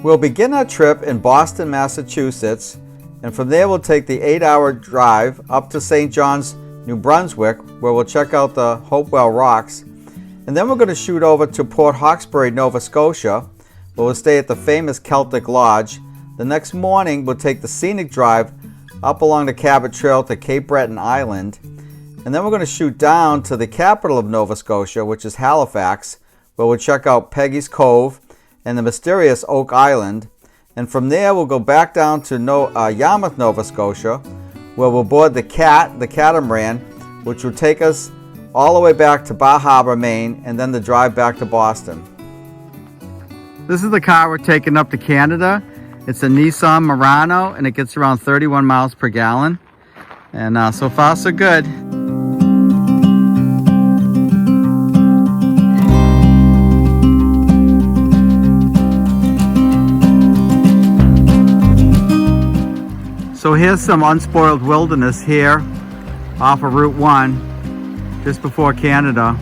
We'll begin our trip in Boston, Massachusetts, and from there we'll take the 8-hour drive up to St. John's, New Brunswick, where we'll check out the Hopewell Rocks. And then we're going to shoot over to Port Hawkesbury, Nova Scotia, where we'll stay at the famous Celtic Lodge. The next morning we'll take the scenic drive up along the Cabot Trail to Cape Breton Island. And then we're going to shoot down to the capital of Nova Scotia, which is Halifax, where we'll check out Peggy's Cove and the mysterious Oak Island. And from there we'll go back down to Yarmouth, Nova Scotia, where we'll board the catamaran, which will take us all the way back to Bar Harbor, Maine, and then the drive back to Boston. This is the car we're taking up to Canada. It's a Nissan Murano, and it gets around 31 miles per gallon. And so far, so good. So here's some unspoiled wilderness here off of Route 1, just before Canada.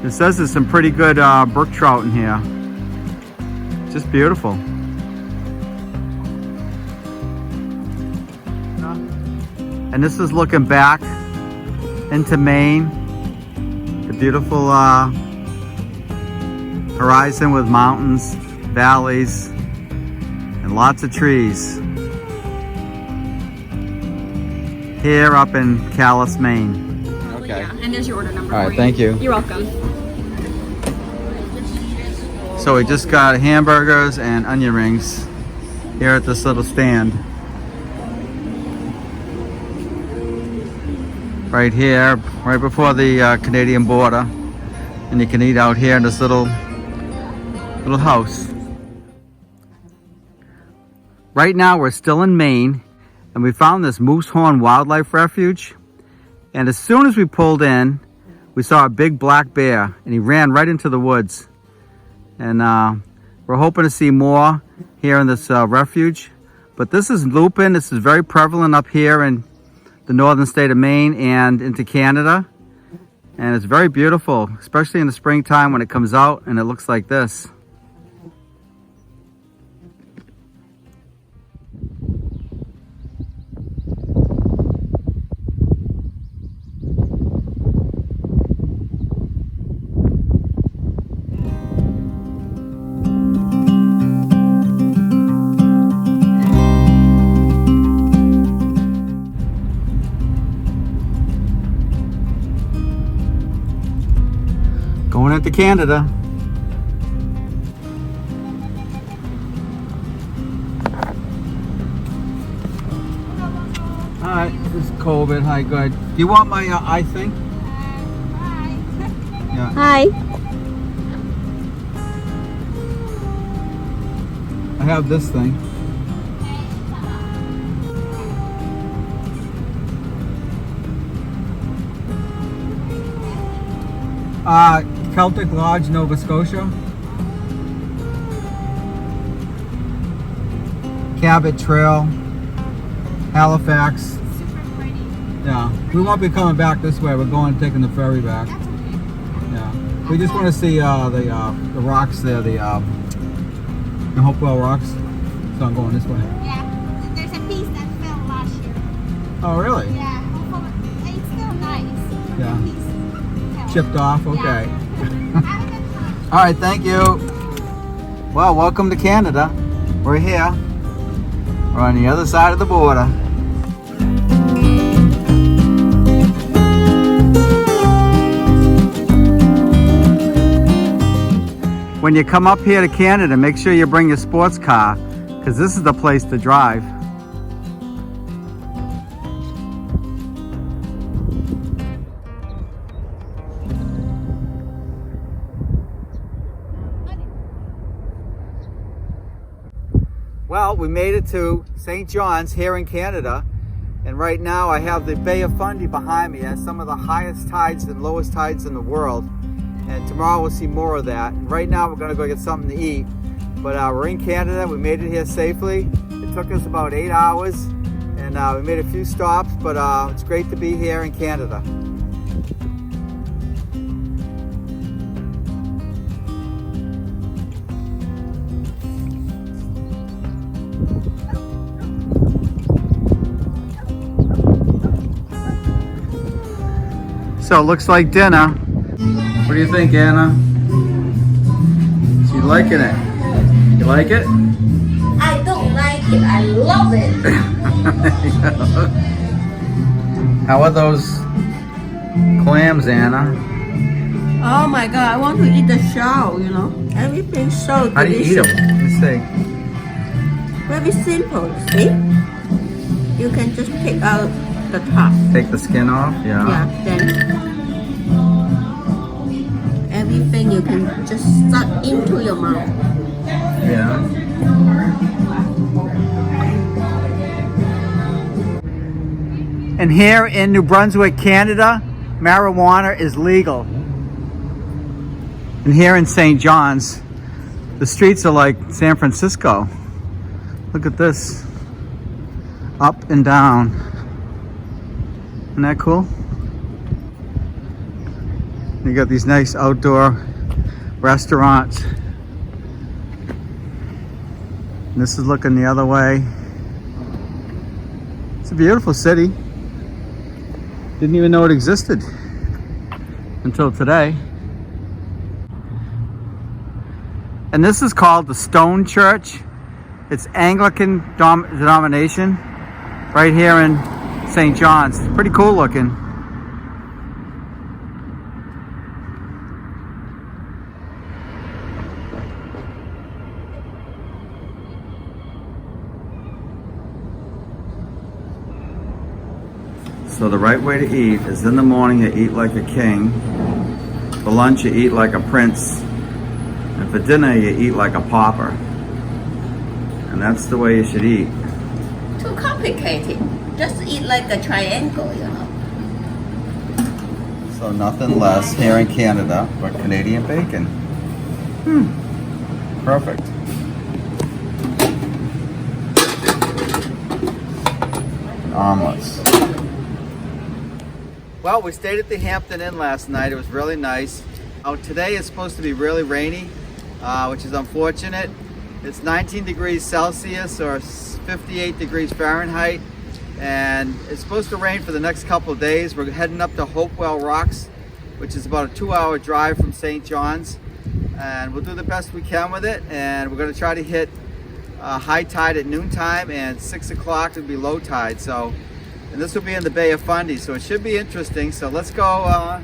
It says there's some pretty good brook trout in here. Just beautiful. And this is looking back into Maine. The beautiful horizon with mountains, valleys, and lots of trees. Here up in Calais, Maine. Okay. Yeah. And there's your order number. All right, thank you. You're welcome. So we just got hamburgers and onion rings here at this little stand. Right here, right before the Canadian border. And you can eat out here in this little house. Right now we're still in Maine. And we found this Moosehorn Wildlife Refuge. And as soon as we pulled in, we saw a big black bear, and he ran right into the woods. And we're hoping to see more here in this refuge. But this is lupin. This is very prevalent up here in the northern state of Maine and into Canada. And it's very beautiful, especially in the springtime when it comes out and it looks like this. Going into Canada. Alright, this is COVID. Hi, good. Do you want my eye thing? Hi. Yeah. Hi. I have this thing. Celtic Lodge, Nova Scotia. Cabot Trail, Halifax. Super pretty. Yeah, we won't be coming back this way. We're going taking the ferry back. That's okay. Yeah, we just want to see the rocks there, the Hopewell Rocks. So I'm going this way. Yeah, there's a piece that fell last year. Oh, really? Yeah, hopefully it's still nice. Yeah. The piece fell. Chipped off. Okay. Yeah. All right, thank you. Well, welcome to Canada. We're here. We're on the other side of the border. When you come up here to Canada, make sure you bring your sports car, because this is the place to drive. Well, we made it to St. John's here in Canada, and right now I have the Bay of Fundy behind me. It has some of the highest tides and lowest tides in the world, and tomorrow we'll see more of that. And right now we're going to go get something to eat, but we're in Canada. We made it here safely. It took us about 8 hours, and we made a few stops, but it's great to be here in Canada. So it looks like dinner. What do you think, Anna? She's liking it. You like it? I don't like it. I love it. How are those clams, Anna? Oh my god, I want to eat the shell, you know. Everything's so delicious. How do you eat them? Let's see. Very simple, see? You can just take out the top. Take the skin off? Yeah, then everything you can just suck into your mouth. Yeah. And here in New Brunswick, Canada, marijuana is legal. And here in St. John's, the streets are like San Francisco. Look at this. Up and down. Isn't that cool? You got these nice outdoor restaurants. And this is looking the other way. It's a beautiful city. Didn't even know it existed until today. And this is called the Stone Church. It's Anglican denomination right here in St. John's. Pretty cool looking. So the right way to eat is in the morning you eat like a king. For lunch you eat like a prince. And for dinner you eat like a pauper. And that's the way you should eat. Too complicated. Just eat like a triangle, you know. So nothing less here in Canada but Canadian bacon. Perfect. And omelets. Well, we stayed at the Hampton Inn last night. It was really nice. Today is supposed to be really rainy, which is unfortunate. It's 19 degrees Celsius or 58 degrees Fahrenheit, and it's supposed to rain for the next couple of days. We're heading up to Hopewell Rocks, which is about a 2-hour drive from St. John's, and we'll do the best we can with it. And we're going to try to hit high tide at noontime, and 6 o'clock will be low tide. So, and this will be in the Bay of Fundy, so it should be interesting. So let's go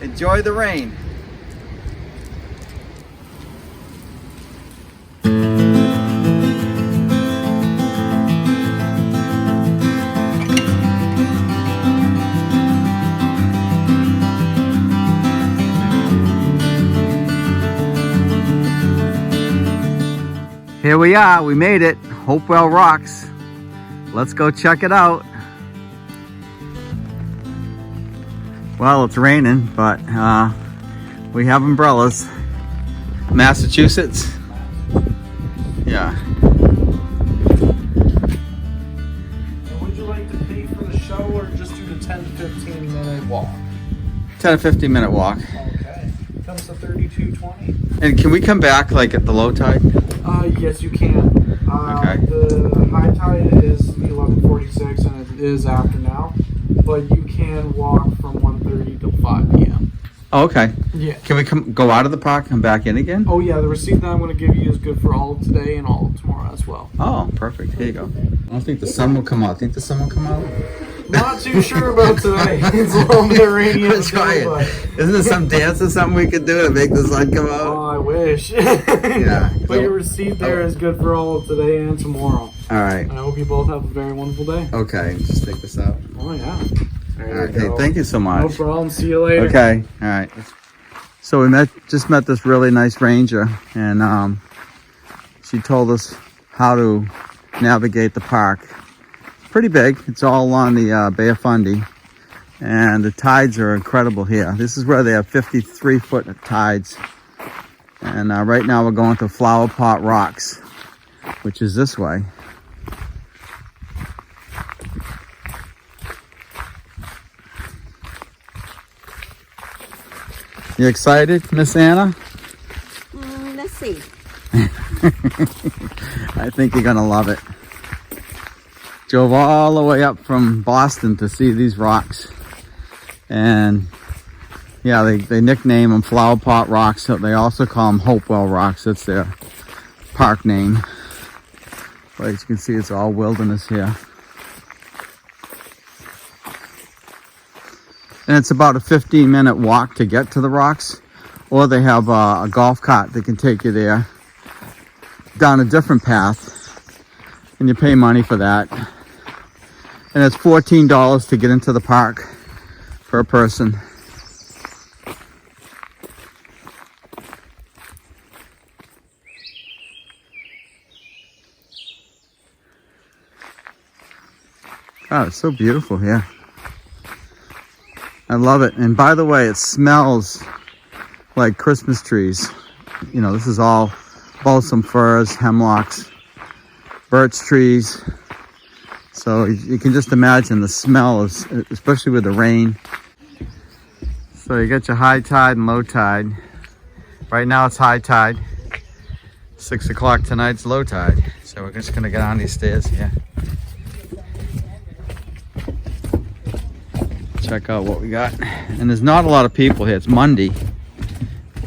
enjoy the rain. Here we are, we made it, Hopewell Rocks. Let's go check it out. Well, it's raining, but we have umbrellas. Massachusetts? Yeah. Would you like to pay for the show or just do the 10 to 15 minute walk? 10 to 15 minute walk. Okay. Comes to $32.20. And can we come back like at the low tide? Yes, you can. Okay. The high tide is 11:46 and it is after now, but you can walk from 1:30 till 5 p.m. Oh, okay. Yeah. Can we go out of the park and come back in again? Oh yeah, the receipt that I'm going to give you is good for all of today and all of tomorrow as well. Oh, perfect. Here you go. I don't think the sun will come out. Think the sun will come out? Not too sure about today. It's a little bit rainy. I'm trying. Isn't there some dance or something we could do to make the sun come out? Oh, I wish. Yeah. But your receipt there is good for all of today and tomorrow. All right. I hope you both have a very wonderful day. Okay. Just take this out. Oh yeah. There All right. you Hey, go. thank you so much. No problem. See you later. Okay. All right. So we just met this really nice ranger, and she told us how to navigate the park. Pretty big. It's all along the Bay of Fundy, and the tides are incredible here. This is where they have 53-foot tides, and right now we're going to Flower Pot Rocks, which is this way. You excited, Miss Anna? Let's see. I think you're gonna love it. Drove all the way up from Boston to see these rocks, and Yeah, they nickname them Flower Pot Rocks. So they also call them Hopewell Rocks. That's their park name. But as you can see, it's all wilderness here. And it's about a 15-minute walk to get to the rocks. Or they have a golf cart that can take you there down a different path. And you pay money for that. And it's $14 to get into the park per person. God, it's so beautiful here. I love it. And by the way, it smells like Christmas trees. You know, this is all balsam firs, hemlocks, birch trees. So you can just imagine the smell, especially with the rain. So you got your high tide and low tide. Right now it's high tide. 6 o'clock tonight's low tide. So we're just gonna get on these stairs here. Check out what we got. And there's not a lot of people here. It's Monday.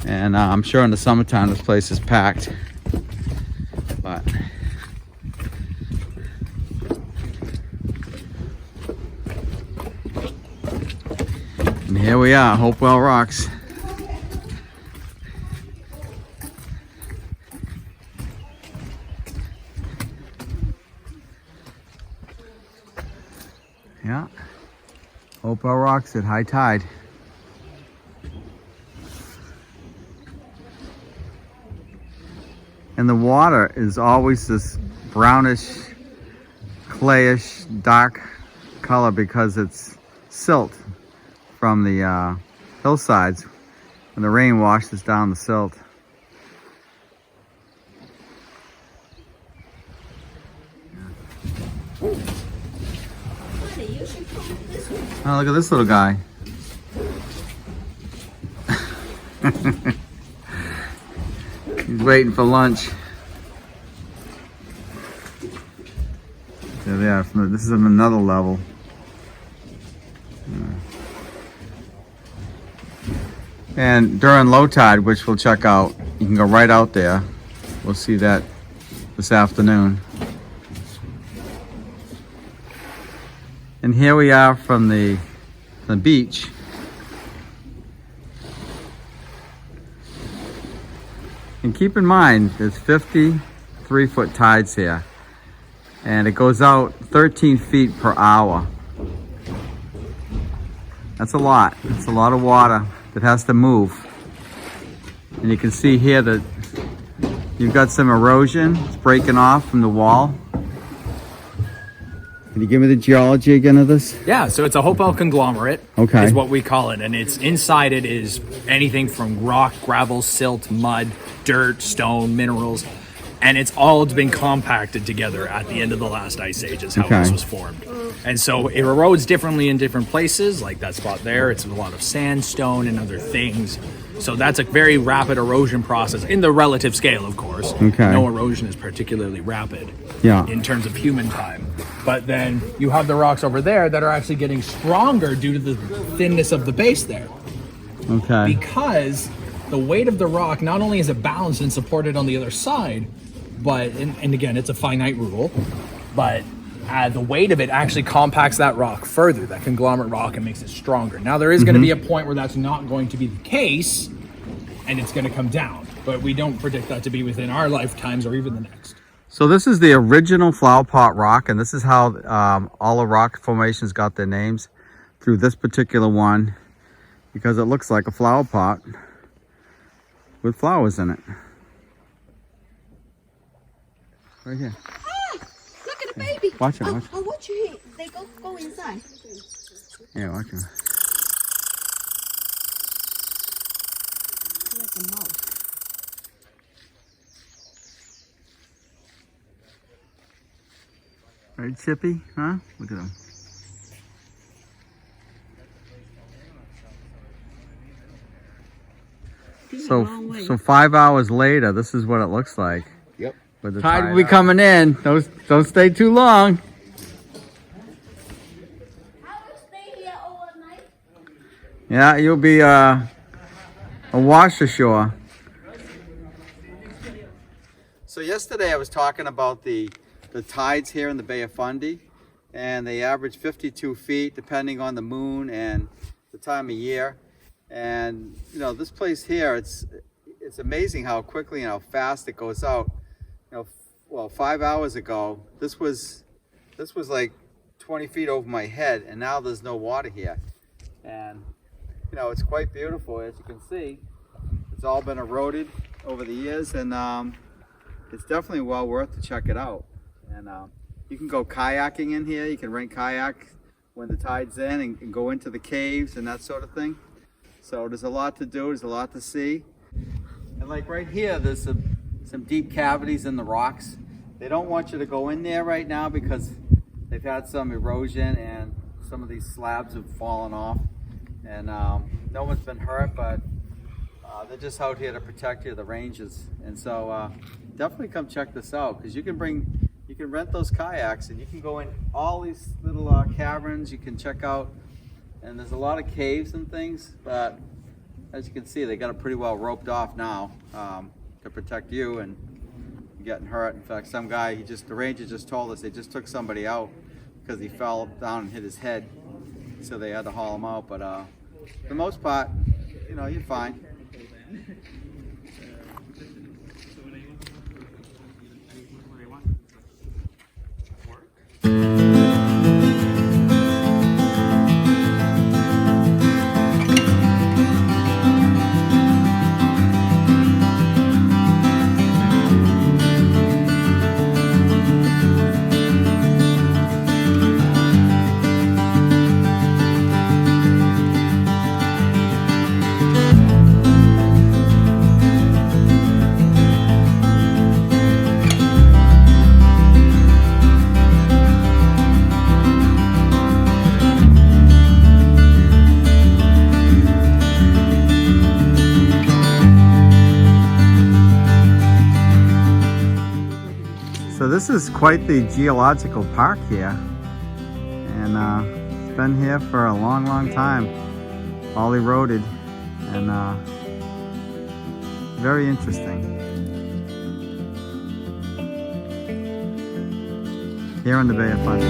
And I'm sure in the summertime this place is packed. But and here we are, Hopewell Rocks. Yeah. Hopewell Rocks at high tide. And the water is always this brownish, clayish, dark color because it's silt from the hillsides when the rain washes down the silt. Oh, look at this little guy. He's waiting for lunch. There they are. This is on another level. And during low tide, which we'll check out, you can go right out there. We'll see that this afternoon. And here we are from the beach. And keep in mind, there's 53-foot tides here. And it goes out 13 feet per hour. That's a lot. It's a lot of water that has to move. And you can see here that you've got some erosion. It's breaking off from the wall. Can you give me the geology again of this? Yeah, so it's a Hopewell conglomerate, okay, is what we call it. And it's inside it is anything from rock, gravel, silt, mud, dirt, stone, minerals. And it's all been compacted together at the end of the last ice age is how this was formed. And so it erodes differently in different places, like that spot there. It's a lot of sandstone and other things. So that's a very rapid erosion process in the relative scale, of course. Okay. No erosion is particularly rapid in terms of human time. But then you have the rocks over there that are actually getting stronger due to the thinness of the base there. Okay. Because the weight of the rock, not only is it balanced and supported on the other side, but, and again, it's a finite rule, but the weight of it actually compacts that rock further, that conglomerate rock, and makes it stronger. Now, there is going to be a point where that's not going to be the case, and it's going to come down. But we don't predict that to be within our lifetimes or even the next. So this is the original flower pot rock, and this is how all the rock formations got their names, through this particular one, because it looks like a flower pot with flowers in it. Right here. Ah, look at the baby. Watch it, watch it. Oh, watch your head. They go inside. Yeah, watch it. Like a mouse. Very chippy, huh? Look at them. So 5 hours later, this is what it looks like. Yep. With the tide will be coming in. Don't stay too long. I will stay here overnight. Yeah, you'll be a wash ashore. So yesterday I was talking about the tides here in the Bay of Fundy, and they average 52 feet depending on the moon and the time of year. And you know, this place here, it's amazing how quickly and how fast it goes out. You know, well, 5 hours ago, this was like 20 feet over my head, and now there's no water here. And you know, it's quite beautiful. As you can see, it's all been eroded over the years, and it's definitely well worth to check it out. And you can go kayaking in here. You can rent kayaks when the tide's in and go into the caves and that sort of thing. So there's a lot to do, there's a lot to see. And like right here, there's some deep cavities in the rocks. They don't want you to go in there right now because they've had some erosion and some of these slabs have fallen off. And no one's been hurt, but they're just out here to protect you, the rangers. And so definitely come check this out, because you can rent those kayaks and you can go in all these little caverns. You can check out, and there's a lot of caves and things, but as you can see, they got it pretty well roped off now to protect you and getting hurt. In fact, some guy, the ranger just told us they just took somebody out because he fell down and hit his head, so they had to haul him out. But for the most part, you know, you're fine. So this is quite the geological park here, and it's been here for a long, long time, all eroded, and very interesting. Here in the Bay of Fundy.